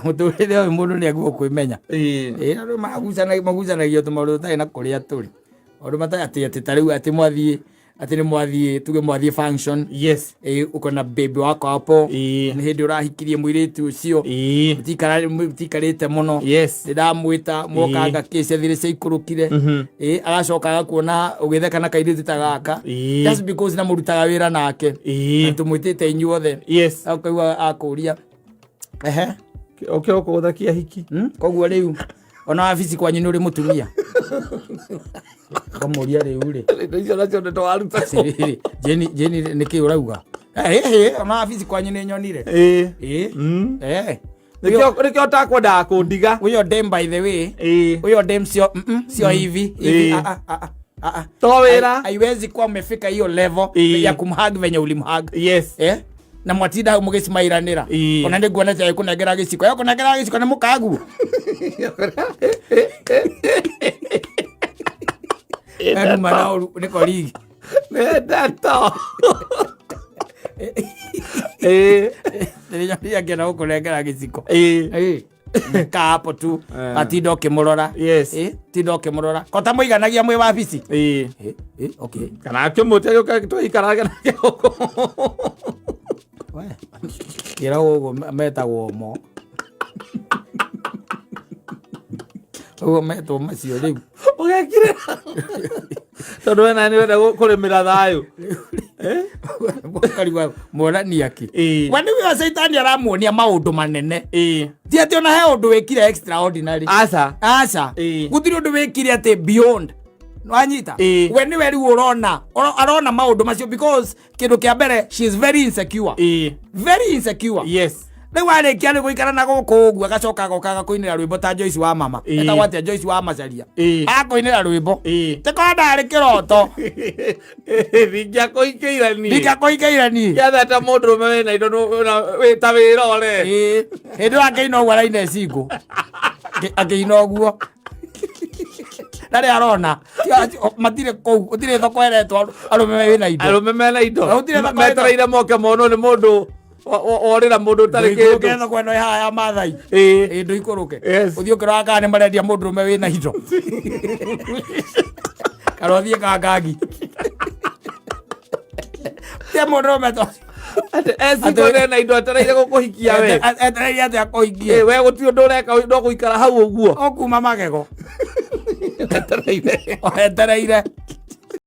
muturire uyu mundu ni aguo kwimenya andu magucanagio tumaundu tutai na kuria turi andu matai ati tariu ati mwathie ati ni mwathie tuge mwathie function uko na baby wako hapo ni hindi urahikirie mwiritu ucio mutikarite muno ndamwita mwokanga kesi thire cia ikurukire agacokaga kuona ugitheka na kairitu ta gaka just because na murutaga wira nake tumwitite inyuothe akaigua akuria ukuthakia hiki koguo riu ona wabici kwanyu ni uri mutumia kamuria riu ri icio nacio ndeto waruta Jeni niki urauga ona wabici kwanyu ni nyonire nikio takwenda kundiga uyo dem by the way uyo dem sio hivi to wira haiwezi kuwa umefika hiyo level ya kumhag venye ulimhag na mwatinda mugicimairanira ona ndi nguona ta kunengera giciko yo kunengera giciko ni mukagu enu manao ni koligi ndeto ndio ngena ukunengera giciko ka hapo tu atindo kimurora tindo kimurora kota muiganagia mwe wabici okay kana kimote yo ka ikaraga nake kira ugo metagwo mo ugo meto macio riu ugekire tondu wena ni wenda kurimira thayu kariwa morani aki wani wa Saitani aramuonia maundu manene ti ati ona he undu wekire extraordinary aca gutiri undu wekire ati beyond wanyita we ni weri urona arona maundu macio because kindu kia mbere she is very insecure Riu arikia ni guikara na guku uguo agacoka agokaga kuinira rwimbo ta Joyce wa mama eta watia Joyce wa macaria akuinira rwimbo tikonda ari kiroto ringia kuikeirani yathata mundu me na indo wita wirore hindu akeina uguo araina cingu akeina uguo ndari arona matire kou utire thoko eretwo arume mena indo metereire moke mono ni mundu orira mundu tari kindu ketho kweno ya mathai ndu ikuruke uthio kiraka ni marendia mundu rume wina indo karothie kangagi te mundu rume to ati na indo atereire gukuhikia we atereire ati akuhikie we gutio ndureka ndo guikara hau uguo okuma magego etereire